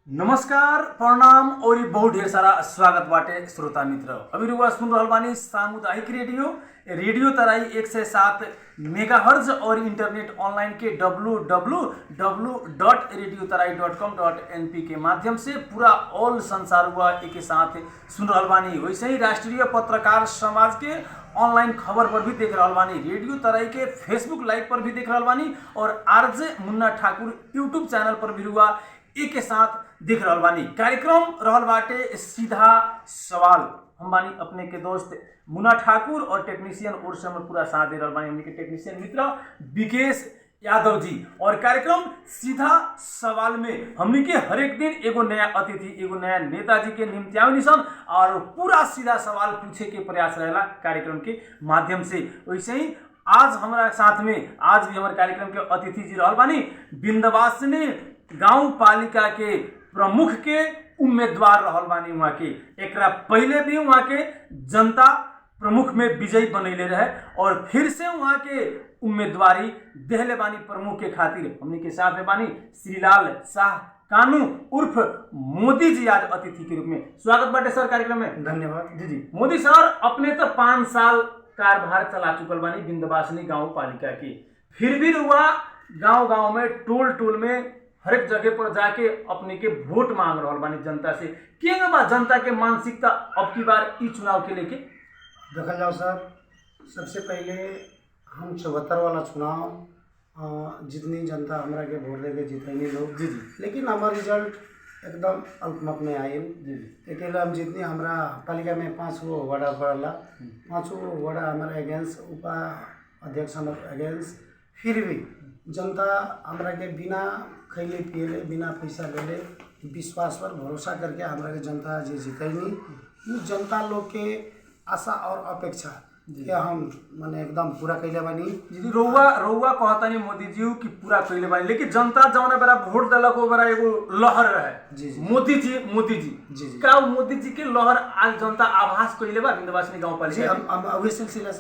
नमस्कार, प्रणाम और बहुत ढेर सारा स्वागत बाटे श्रोता मित्र। अभी रुआ सुन रहल बानी सामुदायिक रेडियो तराई 107 मेगाहर्ज और इंटरनेट ऑनलाइन के www.radiotarai.com.np के माध्यम से पूरा ऑल संसार हुआ एक साथ सुन रहल बानी। वैसे ही राष्ट्रीय पत्रकार समाज के ऑनलाइन खबर पर भी देख रहल बानी, रेडियो तराई के फेसबुक लाइव पर भी देख रहल बानी और आरजे मुन्ना ठाकुर यूट्यूब चैनल पर भी हुआ एक के साथ दिख रहल बानी। कार्यक्रम रहल बाटे सीधा सवाल। हम बानी अपने के दोस्त मुन्ना ठाकुर और टेक्नीशियन और से हम पूरा साथ दे रहल बानी हमने के टेक्नीशियन मित्र विकेश यादव जी। और कार्यक्रम सीधा सवाल में हमने के हर एक दिन एगो नया अतिथि एगो नया नेताजी के निम्त्याव निशन और पूरा सीधा सवाल पूछे के प्रयास रहेला कार्यक्रम के माध्यम से। वैसे ही आज हमारा साथ में आज भी हमारे कार्यक्रम के अतिथि जी रहल बानी विंध्यवासिनी गांव पालिका के प्रमुख के उम्मीदवार रहल बानी। वहाँ के एकरा पहले भी वहाँ के जनता प्रमुख में विजयी बनैले रहे और फिर से वहाँ के उम्मीदवारी देहले बानी प्रमुख के खातिर। हमने के साथ में बानी श्रीलाल शाह कानू उर्फ मोदी जी आज अतिथि के रूप में। स्वागत बाटे सर कार्यक्रम में। धन्यवाद। जी मोदी सर, अपने तो 5 साल कार्यभार चला चुकल बानी विंध्यवासिनी गांव पालिका की, फिर भी रुआ गांव में टोल टोल में हर एक जगह पर जाके अपने के वोट मांग रहल बानी जनता से। केंगे बा जनता के मानसिकता अब की बार ई चुनाव के लेके? देखा जाओ सर, सबसे पहले हम 74 वाला चुनाव जितनी जनता हमरा के वोट देके जितनी लोग जी, लेकिन हमारा रिजल्ट एकदम अल्पमत में आयल। एक हम जितनी हमरा पालिका में 5 गो वार्ड पड़ला, 5 गो वार्ड हमारे अगेंस्ट उपाध्यक्ष अगेंस्ट, फिर भी जनता हमरा के बिना खैले पियले बिना पैसा लेले विश्वास पर भरोसा करके हमरा के जनता जे जितैनी उ जनता लोग के आशा और अपेक्षा के हम माने एकदम पूरा कैले बानी। जी रउआ कहतानी मोदी जी कि पूरा कैले बानी, लेकिन जनता जौन बेरा वोट देलक ओ बेरा एगो लहर रहे जी मोदी जी जी का मोदी जी के लहर आज जनता आभास कैले बा विंध्यवासिनी गांव पालिका। हम उहे सिलसिला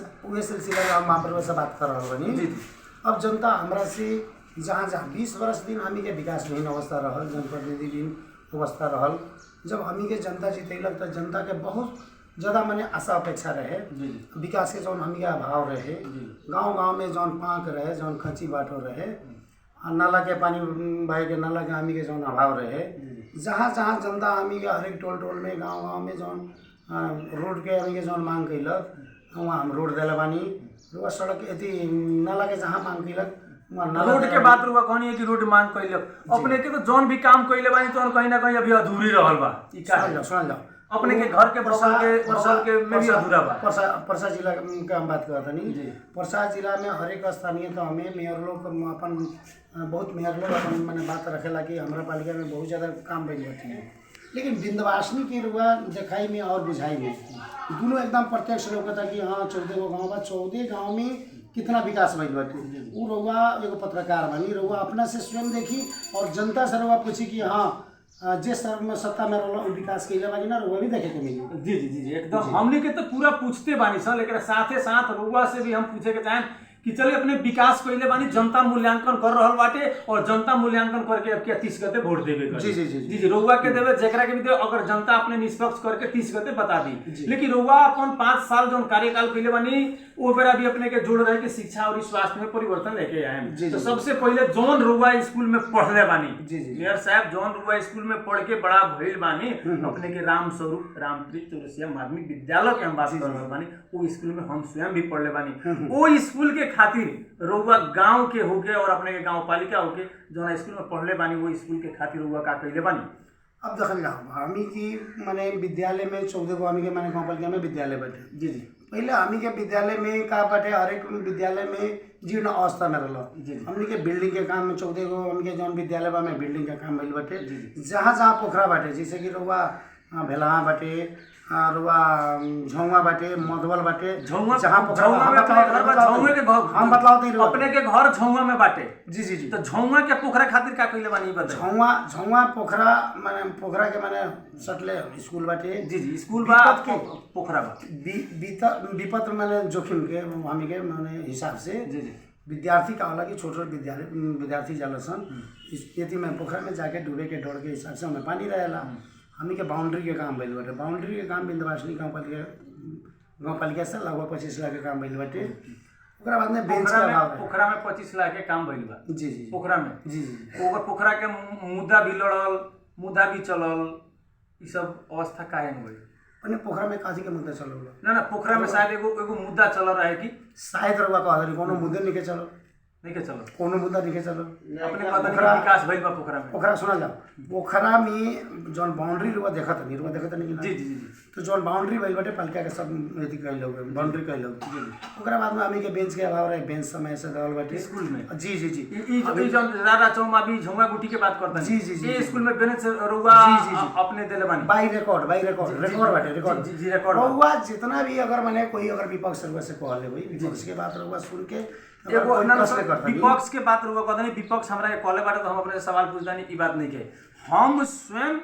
हम महापर्व से बात कर रहल बानी। जी अब जनता हमरा से जहाँ 20 वर्ष दिन हमी के विकास विहीन अवस्था रहल, जनप्रतिनिधि विहीन अवस्था रहल, जब हमी के जनता जितैलक तो जनता के बहुत ज़्यादा माने आशा अपेक्षा रहे विकास के जौन हमी के अभाव रहे, गांव में जौन पाँक रहे, जौन खची बाटो रहे, नाला के पानी बहे के नाला के हमी के जौन अभाव रहे, जहाँ जनता हमी के हरेक टोल में गाँव में जौन रोड के हमी के जौन मांग कैलक वहाँ हम रोड दिला बानी। रुआ सड़क यदि नाला के जहाँ मांग कैलक रोड के बात रुआ कहनी है कि रोड मांग कैलक, अपने के तो जौन भी काम कैले बानी तो कहीं ना कहीं अभी अधूरी रहल बा। सुन जाओ अपने के घर के बगल के में भी अधूरा बा। परसा जिला का हम बात करता नहीं। परसा जिला में हर एक स्थानीय तो हमें मेयर लोग अपन बहुत मेयर लोग अपन मैंने बात रखेला कि हमारा पालिका में बहुत ज़्यादा काम भइल बाटे, लेकिन विंध्यवासिनी के रुआ देखाई में और बुझाई में दोनों एकदम प्रत्यक्ष लौकता कि हाँ 14 गो गाँव बा, 14 गाँव में कितना विकास भइल बाटे। वो रउआ एगो पत्रकार बानी, रउआ अपना से स्वयं देखी और जनता से रउआ पूछी कि हाँ जे सर में सत्ता में रहल विकास कैले बानी ना, रउआ भी देखे के मिली। जी एकदम हमने के तो पूरा पूछते बानी सर, लेकिन साथे साथ रउआ से भी हम पूछे के चाहें कि चलिए अपने विकास कैले बानी, जनता मूल्यांकन कर रहल बाटे और जनता मूल्यांकन करके अब क्या 30 गते वोट देवे कर। जी रउआ के देवे जेकरा के भी देवे, अगर जनता अपने निष्पक्ष करके 30 गते बता दी। लेकिन रउआ अपन 5 साल जौन कार्यकाल कैले बानी वो बेरा भी अपने के जोड़ रहे कि शिक्षा और स्वास्थ्य में परिवर्तन लेके आए। तो सबसे पहले जौन रउआ स्कूल में पढ़ले बानी, मेयर साहब जौन रउआ स्कूल में पढ़ के बड़ा भइल बानी, अपने के राम स्वरूप रामप्रीत चौरसिया माध्यमिक विद्यालय के हम बात कर रहल बानी, वो स्कूल में हम स्वयं भी पढ़ले बानी। वो स्कूल के खातिर रउआ गांव के होके और अपने के गांव पालिका होके जौन स्कूल में पढ़ले बानी वो स्कूल के खातिर रउआ का कैले बानी? अब देखल जाओ हमी की माने विद्यालय में 14 गो हमी के माने गाँव पालिका में विद्यालय बाटे। जी पहले हमी के विद्यालय में का बाटे, हर एक विद्यालय में जीर्ण अवस्था में रहल। हमनी के बिल्डिंग के काम में 14 गो हमी के जौन विद्यालय बा में बिल्डिंग के काम भइल बाटे। जहाँ पोखरा बाटे, जैसे कि रउआ भेलाहा बाटे, रुआ झौवा बाटे, मधुबल बाटे, जहाँ पोखरा हम बतलाओ दी अपने के घर झौवा में बाटे। जी तो झौवा के पोखरा खातिर का कैले बानी बता? झौवा पोखरा माने पोखरा के माने सटले स्कूल बाटे। जी स्कूल बा के पोखरा बा विपद माने जोखिम के हमी के माने हिसाब से विद्यार्थी का होला कि छोटे विद्यार्थी जाला सन खेती में पोखर में जाके डूबे के डर के हिसाब से हमें पानी रहेला। हमी के बाउंड्री के काम भइल बाटे। बाउंड्री के काम विंध्यवासिनी गाँव पालिका से लगभग 25 लाख के काम भइल बाटे। ओकरा बाद में बेंच के अभाव है। पोखरा में 25 लाख के काम भइल बा। जी जी पोखरा में जी जी ओकर पोखरा के मुद्दा भी लड़ल, मुद्दा भी चलल, ई सब अवस्था कायम भइल। अनि पोखरा में काजी के मुद्दा चलल ना पोखरा में शायद एगो मुद्दा चल रहा है कि शायद रउआ कहत रही कोनो मुद्दे नहीं के चलो, नहीं के चलो, कोनो मुद्दा नहीं के चलो। अपने पता नहीं विकास भइल बा पोखरा में। पोखरा सुना जाओ, पोखरा में जौन बाउंड्री रुआ देखत नहीं जी जी जी तो जौन बाउंड्री भइल बाटे पालिका के सब अथी कइल लोग बाउंड्री कइल लोग। ओकरा बाद में हमी के बेंच के अभाव रहे, बेंच समय से दल बाटे स्कूल में। जी जी जी ई जौन रारा चौमा भी झुमा गुटी के बात करता जी जी जी ये स्कूल में बेंच रुआ अपने देले बानी बाई रिकॉर्ड बाटे रिकॉर्ड जी जी रिकॉर्ड रउआ जितना भी अगर माने कोई अगर विपक्ष रउआ से कहले होई, विपक्ष के बात रउआ सुन के एगो विपक्ष के बात रुआ कहता नहीं, विपक्ष हमरा के कहले बाटे तो हम अपने सवाल पूछदानी ई बात नहीं के। हम स्वयं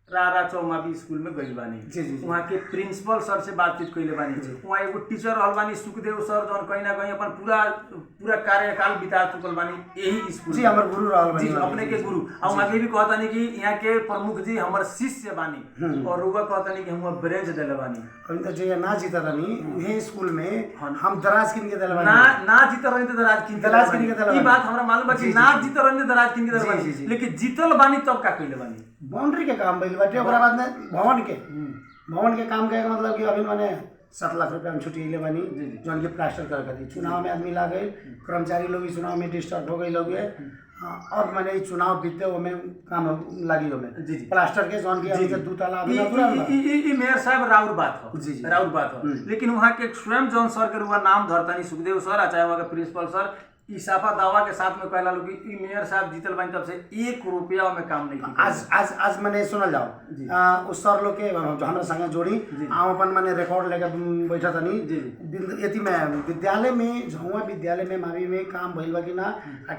रारा चौमावी स्कूल में गइल बानी, वहाँ के प्रिंसिपल सर से बातचीत कइले बानी। वहाँ एगो टीचर रहल बानी सुखदेव सर, जौन कहीं ना कहीं अपन पूरा कार्यकाल बिता चुकल बानी यही स्कूल जी, हमर गुरु रहल बानी, अपने के गुरु। और वहाँ के भी कहता नहीं कि यहाँ के प्रमुख जी हमर शिष्य बानी, और रुआ कहता नहीं कि हम ब्रेंच देले बानी। अभी तो जो ना जीता रहनी उहे स्कूल में हम दराज किन के देले बानी, ना जीता रहनी तो दराज किन के देले बानी। ई बात हमरा मालूम बा कि ना जीता रहनी तो दराज किन के देले बानी, लेकिन जीतल बानी तब का कइले बानी बाउंड्री के काम भइल बाटे। ओकरा बाद में भवन के काम के मतलब कि अभी माने 7 लाख रुपया हम छुट्टी ले बानी जौन की प्लास्टर कर खातिर। चुनाव में आदमी ला गए, कर्मचारी लोग चुनाव में डिस्टर्ब हो गई लोग और मैंने चुनाव बीतते में काम लगी में प्लास्टर के जौन की 2 ताला मेयर साहब राउर बात हो, राउर बात हो। लेकिन वहाँ के स्वयं जौन सर के रुआ नाम धरतानी सुखदेव सर, चाहे वहाँ के प्रिंसिपल सर ई साफा दावा के साथ में कहला लोग कि मेयर साहब जीतल बानी तब से 1 रुपया में काम नहीं किया। आज मैंने सुनल जाओ उस सर लोग के हमरा संगे जोड़ी हम अपन मैंने रिकॉर्ड लेके बैठा तनी यति में विद्यालय में झुआ विद्यालय में मावी में काम भइल बा कि ना,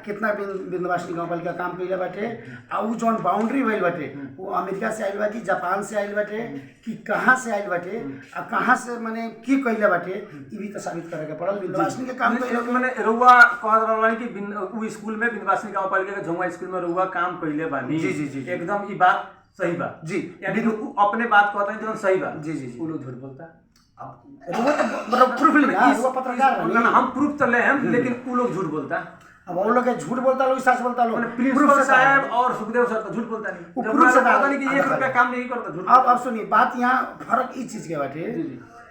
कितना विंध्यवासिनी गाँव पालिका काम कइले बाटे। आ उ जौन बाउंड्री भइल बाटे वो अमेरिका से आइल बा कि जापान से आइल बाटे कि कहाँ से आइल बाटे आ कहाँ से माने की कइले बाटे ई भी तो साबित करे के पड़ल। विंध्यवासिनी के काम कइले माने रुआ कि स्कूल में विंध्यवासिनी गाँव पालिका के झुआ स्कूल में रुआ काम कइले बानी। जी जी जी एकदम ई बात सही बा जी, यानी अपने बात कहता है जो सही बा। जी जी वो लोग झूठ बोलता मतलब प्रूफ लेना वो पत्रकार हम प्रूफ तो ले हम, लेकिन वो लोग झूठ बोलता। अब वो लोग झूठ बोलता लोग सच बोलता लोग। प्रिंसिपल साहब और सुखदेव सर तो झूठ बोलता नहीं, वो प्रूफ से पता नहीं कि 1 रुपया काम नहीं करता झूठ। अब सुनिए बात यहाँ फर्क इस चीज के बाटे,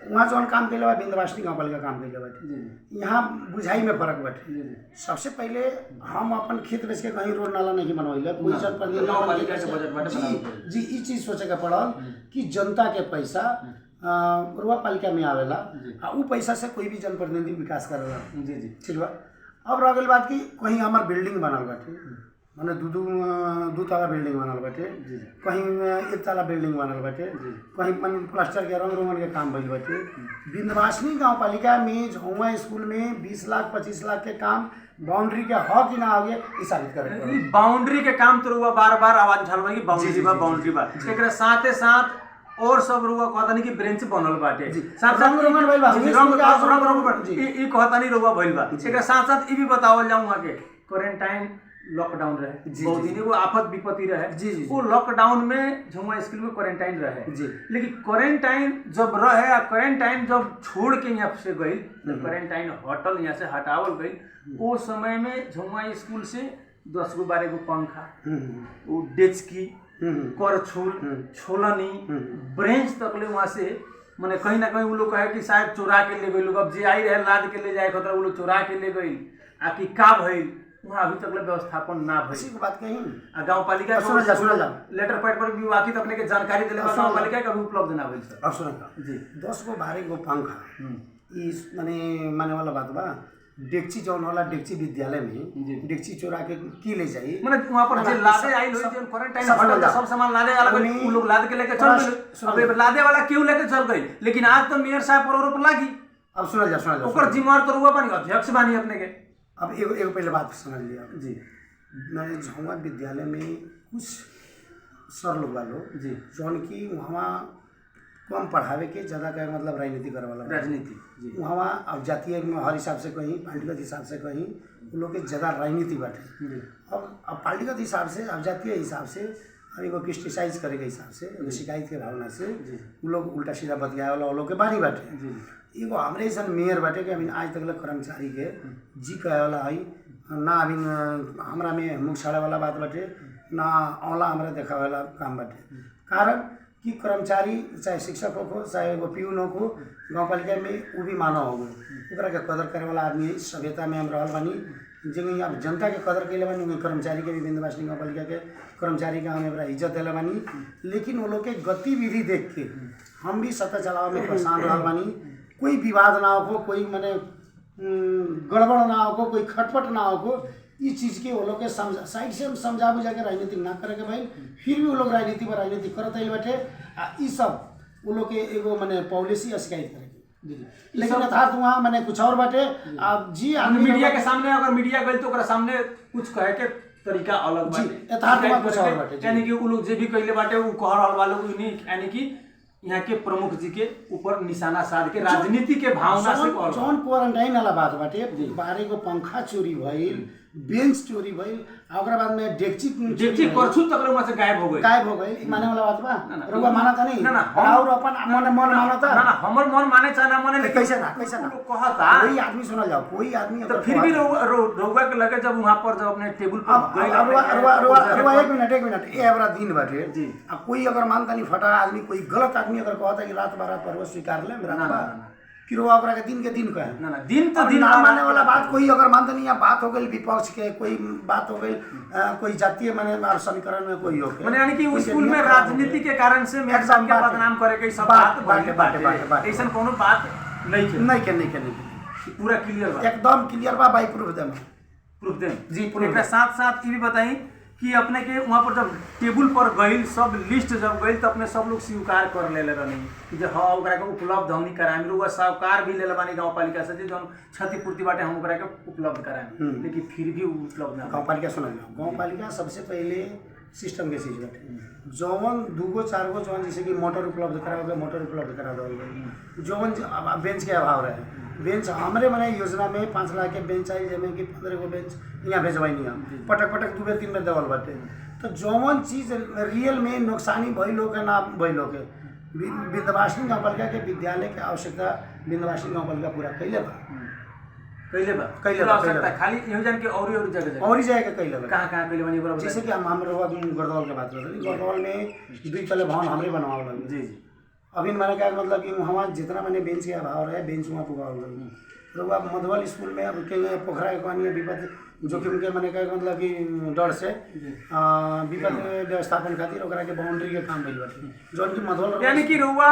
वहाँ जौन काम कइले बा विंध्यवासिनी गाँव पालिका काम कइले बाटे, यहाँ बुझाई में फर्क बाटे। सबसे पहले हम अपन खेत बेच के कहीं रोड नाला नहीं बनवाइले, कोई जी ई चीज सोचे के पड़ल कि जनता के पैसा रुआ पालिका में आवेला आ उ पैसा से कोई भी जनप्रतिनिधि विकास करेला। जी जी ठीक बा। अब रह गई बात कि कहीं हमार बिल्डिंग बनल बाटे, माने 2 ताला बिल्डिंग बनल बाटे, कहीं 1 ताला बिल्डिंग बनल बाटे, कहीं माने प्लास्टर के रंग रोगन के काम भइल बाटे। विंध्यवासिनी गाँव पालिका में झुआ स्कूल में 20 लाख 25 लाख के काम बाउंड्री के हक कि ना आगे ई साबित करे। बाउंड्री के काम तो रुआ बार-बार आवाज उठाल कि बाउंड्री बा एकरा साथे साथ और सब रुआ कहता नहीं कि ब्रेंच बनल बाटे, साथ साथ रंग भइल बा ई कहता नहीं रुआ भइल बा। एकरा साथ साथ ई भी बतावल जाऊं वहां के क्वारंटाइन लॉकडाउन रहे, बहुत दिन वो आफत विपत्ति रहे। वो लॉकडाउन में झुआ स्कूल में क्वारंटाइन रहे, लेकिन क्वारंटाइन जब रहे आ क्वारंटाइन जब छोड़ के यहाँ से गई, क्वारंटाइन हटल यहाँ से हटावल गई, वो समय में झुआ स्कूल से 10 गो 12 गो पंखा, वो डेस्की, करछुल, छोलनी, ब्रेंच तक ले वहाँ से मैंने कहीं ना कहीं वो लोग कहे कि शायद चुरा के ले गए लोग। अब जे आई रहे लाद के ले जाए खतरा वो लोग चुरा के ले गई आ कि का भइल वहाँ अभी तक व्यवस्थापन ना भइल। इसी को बात कहीं गाँव पालिका लेटर पैड पर भी आती अपने के जानकारी दिले गाँव पालिका का भी उपलब्ध ना भइल सर। अब सुना जी 10 गो 12 गो पंखा ई माने वाला बात बा। डेक्ची जौन होला डेक्ची विद्यालय में डेक्ची चोरा के की ले जाई, माने वहां पर जे लादे आइल होई जे क्वारंटाइन हटल सब सामान लादे वाला कोई लोग लाद के लेके चल गए। अब लादे वाला क्यों लेके चल गई, लेकिन आज तो मेयर साहब पर आरोप लागी। अब सुना जा ऊपर जिम्मेवार तो रुआ बानी, अध्यक्ष बानी अपने के। अब एगो पहले बात समझ लिया जी, मैं झुआ विद्यालय में कुछ सर लोग वालों जी जौन की वहाँ कम पढ़ावे के ज़्यादा का मतलब राजनीति करे वाला राजनीति वहाँ अब जातीय में हर हिसाब से कहीं पार्टीगत हिसाब से कहीं उन लोग के ज़्यादा राजनीति बाटे। अब अब पार्टीगत हिसाब से, अब जातीय हिसाब से, अब एगो क्रिस्टिसाइज करे के हिसाब से, एगो शिकायत के भावना से उ लोग उल्टा सीधा बतियाए वाला लोग के बानी बाटे। एगो हमरे ऐसा मेयर बाटे कि अभी आज तक कर्मचारी के जी कहे वाला है ना, अभी हमरा में मुख छाड़े वाला बात बाटे ना औला हमरा देखा वाला काम बाटे। कारण कि कर्मचारी चाहे शिक्षक हो चाहे एगो पियून हो, गाँव पालिका में वो भी मानव हो ओकरा के कदर करे वाला आदमी सभ्यता में हम रहल बानी। जगह अब जनता के कदर कैले बानी, कर्मचारी के भी विंध्यवासिनी गाँव पालिका के कर्मचारी के हमें बड़ा इज्जत दिले बानी। लेकिन वो लोग के गतिविधि देख के हम भी सत्ता चलावे में परेशान रहल बानी। कोई विवाद ना हो, कोई मने गड़बड़ ना हो, कोई खटपट ना हो, इस चीज़ के वो लोग के साइड से हम समझा बुझा के राजनीति ना करे के भाई, फिर भी वो लोग राजनीति पर राजनीति करत आइल बैठे। ई सब वो लोग के एगो मने पॉलिसी शिकायत करे लेकिन यथार्थ वहाँ मैंने कुछ और बाटे। अब जी मीडिया के सामने अगर मीडिया गई तो सामने कुछ कहे के तरीका अलग बाटे, यथार्थ वहाँ कुछ और बाटे। यानी कि वो लोग जे भी कहले बाटे वो कह रहल वालों को यानी कि यहाँ के प्रमुख जी के ऊपर निशाना साध के राजनीति के भावना से जौन क्वारंटाइन वाला बात बाटे, 12 गो पंखा चोरी भइल, बेंच चोरी भइल, ओकरा बाद में डेक्ची करछुल तक वहां से गायब हो गई माने वाला बात बा। रुआ माना त नहीं और अपन मन मानता ना हमर मन माने चाहे ना माने कैसे ना कहता कोई आदमी सुनल जाओ, कोई आदमी तो फिर भी रउआ के लगे जब वहां पर जब अपने टेबल पर एक मिनट ये हमारा दिन बाटे। अब कोई अगर मानता नहीं फटा आदमी, कोई गलत आदमी अगर कहता कि रात बारात पर स्वीकार ले मेरा फिर वो ओकरा के दिन कहे ना दिन तो दिन ना माने वाला बात। कोई अगर मानते नहीं बात हो गई विपक्ष के, कोई बात हो गई कोई जातीय माने समीकरण में कोई हो माने यानी कि स्कूल में राजनीति के कारण से मेरे साहब के बदनाम करे के सब बात ऐसा कोनो बात नहीं के पूरा क्लियर बा, एकदम क्लियर बा बाई प्रूफ देम जी। एक साथ ये भी बताई कि अपने के वहाँ पर जब टेबल पर गई सब लिस्ट जब गई तो अपने सब लोग स्वीकार कर ले रही कि जो हाँ ओकरा के उपलब्ध हमनी कराएम लोग साहूकार भी ले बानी गाँव पालिका से जो क्षतिपूर्ति बाटे हम ओकरा के उपलब्ध कराएम, लेकिन फिर भी उपलब्ध ना। गाँव पालिका सुना गाँव पालिका सबसे पहले सिस्टम के चीज बाटे। जौन 2 गो 4 गो जौन जैसे कि मोटर उपलब्ध करा मोटर उपलब्ध करा दो, जौन बेंच के अभाव रहे बेंच हमारे मने योजना में 5 लाख के बेंच आई जैसे कि 15 गो बेंच यहाँ भेजवाई नहीं पटक 2 बेर 3 बेर देवल बाटे। तो जौन चीज रियल में नुकसानी भइलो के ना भइलो के विंध्यवासिनी गाँव पालिका के विद्यालय के आवश्यकता विंध्यवासिनी गाँव पालिका पूरा कैले बा खाली यही जान के और जगह के कैले बा। कहाँ कैले बानी बराबर जैसे कि हम गढ़दौल के बात करते गढ़दौल में 2 तले भवन हमरे बनवावल जी। अभी मैंने क्या मतलब कि वहाँ जितना मैंने बेंच के अभाव रहे बेंच वहाँ पुगावल तो अब मधुबल स्कूल में अब के पोखरा के कहानी विपद जोखिम के मैंने क्या मतलब कि डर से विपद व्यवस्थापन खातिर ओकरा के बाउंड्री के काम भइल बाटे जौन कि मधुबल यानी कि रुआ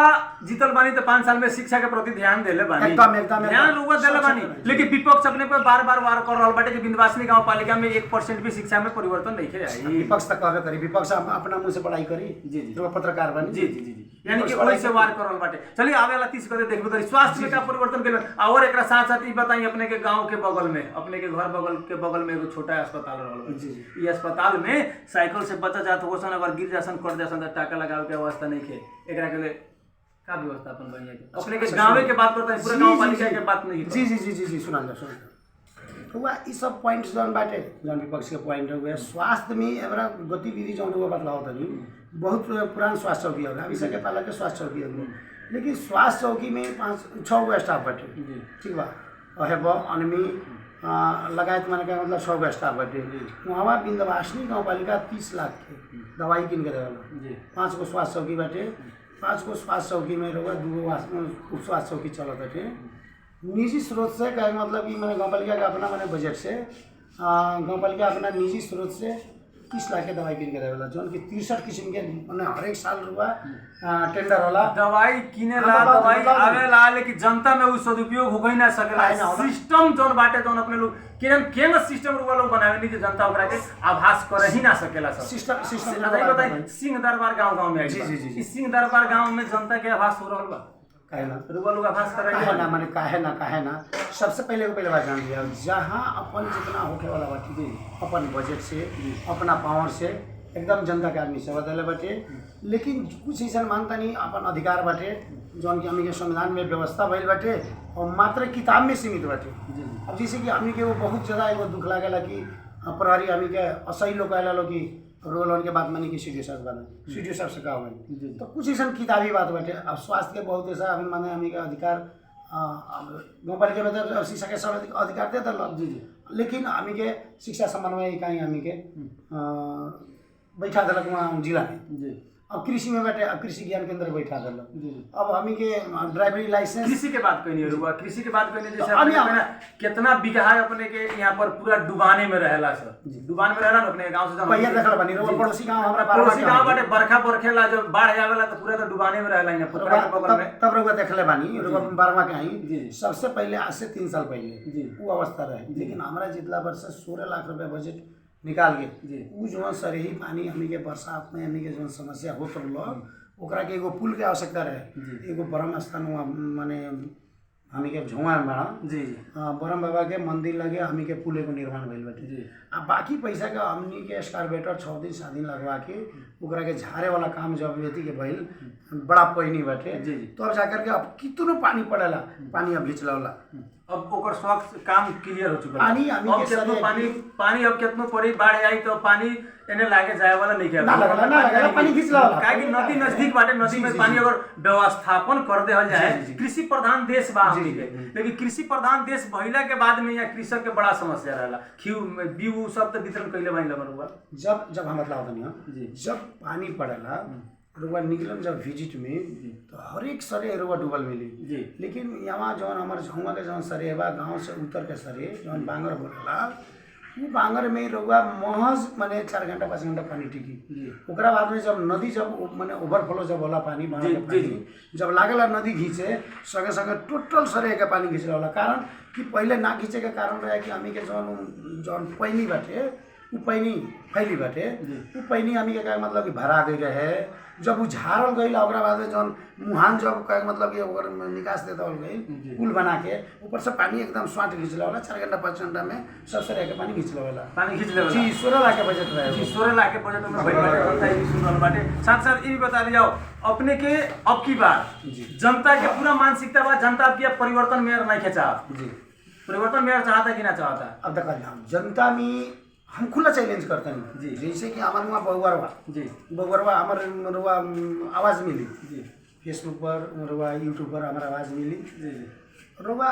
जीतल बानी तो 5 साल में शिक्षा के प्रति ध्यान देले बानी एकदम ध्यान रुआ देले बानी। लेकिन विपक्ष अपने पर बार-बार वार कर रहल बाटे कि विंध्यवासिनी गाँव पालिका में 1% भी शिक्षा में परिवर्तन नहीं आई। विपक्ष तक कहबे करी, विपक्ष अपना मुंह से पढ़ाई करी जी पत्रकार बनी जी यानी कि वही से वार करल बाटे। चलिए आवे वाला 30 कदे देखबे करी स्वास्थ्य में का परिवर्तन केले और एकरा साथ-साथ ई बताई अपने के गांव के बगल में अपने के घर बगल में एगो छोटा अस्पताल रहल जी। ई अस्पताल में साइकिल से बच्चा जात होसन अगर गिर जासन कर जासन त टाका लगावे के अवस्था नहीं खे एकरा के का व्यवस्थापन बढ़िया के अपने के गांव के बात करता है पूरा गांव पालिका के बात नहीं जी सुना तो वह ये सब पॉइंट्स जौन बाटे जौन विपक्ष के पॉइंट हुए स्वास्थ्य में हमारा गतिविधि जौन हुआ बतलाओ तनी बहुत पुरान स्वास्थ्य चौकी होगा अभी सके पाला के स्वास्थ्य चौकी होगी लेकिन स्वास्थ्य चौकी में 5-6 गो स्टाफ बाटे ठीक बा अहेब अनमी लगायत मैंने क्या मतलब 6 गो स्टाफ बाटे वहाँ विंध्यवासिनी गाँव पालिका 30 लाख के दवाई किन के देवल 5 गो स्वास्थ्य चौकी बाटे 5 गो स्वास्थ्य चौकी में रहुआ 2 गो उप स्वास्थ्य चौकी चलत बाटे निजी स्रोत से क्या मतलब कि मैंने गाँव पालिका का अपना मैंने बजट से गाँव पालिका अपना निजी स्रोत से 30 लाख के दवाई किन के देवेला जौन कि 63 किस्म के मैंने हर एक साल रुआ टेंडर होला दवाई किने ला दवाई आवेला लेकिन जनता में उ सदुपयोग हो गई ना सकेला सिस्टम जौन बाटे जौन अपने लोग केन सिस्टम रुआ लोग बनावे नहीं कि जनता ओकरा के आभास करे ही ना सकेला सब सिस्टम बताई सिंह दरबार गांव में जी सिंह दरबार गांव में जनता के आभास हो रहल बा काहे ना सबसे पहले बात जान लिया जहाँ अपन जितना होके वाला बाटे अपन बजट से अपना पावर से एकदम जनता के आदमी सेवा दिले बाटे लेकिन कुछ ऐसा मानता नहीं अपन अधिकार बाटे जौन कि हमनी के संविधान में व्यवस्था भइल बाटे और मात्र किताब में सीमित बाटे। अब जैसे कि हमनी के वो बहुत ज़्यादा एगो दुख लागेला कि प्रहरी हमी के असही लोग कहला लो कि रोल के बात मानी कि सीडीओ साहब बने सीडीओ साहब से कहा बनी तो कुछ ऐसा किताबी बात बैठे। अब स्वास्थ्य के बहुत ऐसा अभी माने हमी के अधिकार गाँव पालिका में तो शिक्षा के सब अधिकार दे दिल जी जी लेकिन हमी के शिक्षा समन्वय इकाई हमी के बैठा दिलक वहाँ जिला में। जी अब कृषि में बैठे अब कृषि ज्ञान केंद्र बैठा दिलक। जी अब हमी के ड्राइवरी लाइसेंस कृषि के बात कहनी रुआ कृषि के बात कहनी जैसे तो अपने अन्य- के कितना बीघा है अपने के यहाँ पर पूरा डुबाने में रहेला सर डुबान में रहेला ना अपने गांव से पहिया देखल बनी रहो पड़ोसी गांव हमरा पड़ोसी गांव बाटे बरखा बरखेला जब बाढ़ आवेला तो पूरा तो डुबाने में रहेला यहाँ पोखरा के बगल में। तब रउआ देखले बानी रउआ बारवा के आई जी। सबसे पहले आज से 3 साल पहले जी। वो अवस्था रहे लेकिन हमारा जितला वर्ष 16 लाख रुपया बजट निकाल के जी। उ जो सरही पानी हमी के बरसात में हमी के जो समस्या होत रहो ओकरा के एगो पुल के आवश्यकता रहे एगो ब्रह्म स्थान वहाँ माने हमी के झुआ में बड़ा जी जी ब्रह्म बाबा के मंदिर लगे हमी के पुल एगो निर्माण भइल बाटे। जी आ बाकी पैसा के हमनी के स्कारबेटर 6 दिन 7 दिन लगवा के ओकरा के झारे वाला काम जब वेती के भइल बड़ा पैनी बाटे जी, जी। तो अब जाकर के अब कितनो पानी पड़ेला पानी अब घिचलावला अब ओकर स्वच्छ काम क्लियर हो चुका पानी हमी अब के कितनो सरे- पानी अब कितनो पड़ी बाढ़ आई तो पानी एने लागे जाए वाला नहीं क्या ना लगला, पानी खींचला वाला। काहे कि नदी नजदीक बाटे नदी जी, में जी, पानी जी। अगर व्यवस्थापन कर देहल जाए जी, जी। कृषि प्रधान देश बा जी, हमनी जी, के लेकिन कृषि प्रधान देश भइला के बाद में यहाँ कृषक के बड़ा समस्या रहेला खीव बीऊ सब तो वितरण कइले बानी लगन हुआ जब जब हम मतलब जी। नहीं जब पानी पड़ेला रुआ निकलम जब विजिट में तो हर एक सरे रुआ डूबल मिली जी लेकिन यहाँ जौन हमारे झुआ के जौन सरे बा गाँव से उतर के सरे जौन बांगर बोलेला वो बांगर में रउआ महज माने 4 घंटा 5 घंटा पानी टिकी जी ओकरा बाद में जब नदी जब माने ओवरफ्लो जब होला पानी बाढ़ जी, के जी, पानी जब लागेला नदी घींचे संगे संगे टोटल सरे के पानी घींचला होला कारण कि पहले ना घींचे के कारण रहे कि हमी के जौन जौन पैनी बाटे उ पैनी फैली बाटे उ पैनी हमी के का मतलब कि भरा गई रहे जब उ झाड़ल गई ओकरा बाद में जौन मुहान जब का मतलब कि ओकर में निकास देता हो गई पुल बना के ऊपर से पानी एकदम स्वाट घिंचला होला 4 घंटा 5 घंटा में सब सरे के पानी घिंचला होला पानी खींच ले जी 16 लाख के बजट रहे जी 16 लाख के बजट में भइल बाटे बताइए सुन रहल बाटे साथ साथ ये भी बता दिया अपने के अब की बार जनता के पूरा मानसिकता बा जनता अब की परिवर्तन मेयर नहीं खेचा जी परिवर्तन मेयर चाहता कि ना चाहता अब देखा जनता में हम खुला चैलेंज करते हैं जी। जैसे कि हमारे वहाँ बहुवरवा जी बहुवरवा हमारे रुआ आवाज़ मिली जी फेसबुक पर रुआ यूट्यूब पर हमारा आवाज़ मिली जी जी रुआ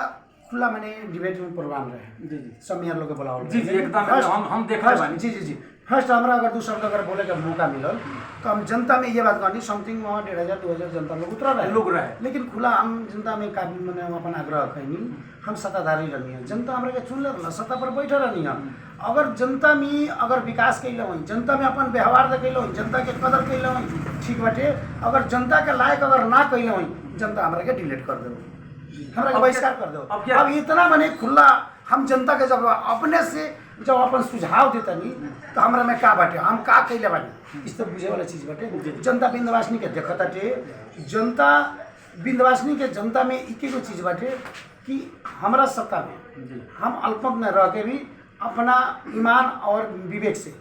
खुला मैंने डिबेट में प्रोग्राम रहे जी जी सब मेयर लोग के बुलाओ जी, जी, एकदम, हम देख रहे बानी। जी जी जी फर्स्ट हमारा अगर 2 शब्द अगर बोले का मौका मिलल तो हम जनता में ये बात कहनी समथिंग वहाँ 1500 2000 जनता लोग उतरा रहे लोग रहे लेकिन खुला हम जनता में काफी मैंने हम अपन आग्रह कैनी हम सत्ताधारी रहनी है जनता हमारे के चुन ले सत्ता पर बैठे रहनी है अगर जनता में अगर विकास कैले हुई जनता में अपन व्यवहार दे कैले हुई जनता के कदर कैले हुई ठीक बाटे अगर जनता के लायक अगर ना कैले हुई जनता हमारे के डिलीट कर दो हमारा के बहिष्कार कर दो अब क्या? अब इतना मने खुला हम जनता के जब अपने से जब अपन सुझाव देता नहीं तो हमरा में का बाटे हम का कैले बानी इस तो बुझे वाला चीज बाटे जनता बिंदवासिनी के देखताटे जनता बिंदवासिनी के जनता में एक एगो चीज बाटे कि हमरा सत्ता में हम अल्पमत में रह के भी अपना ईमान और विवेक से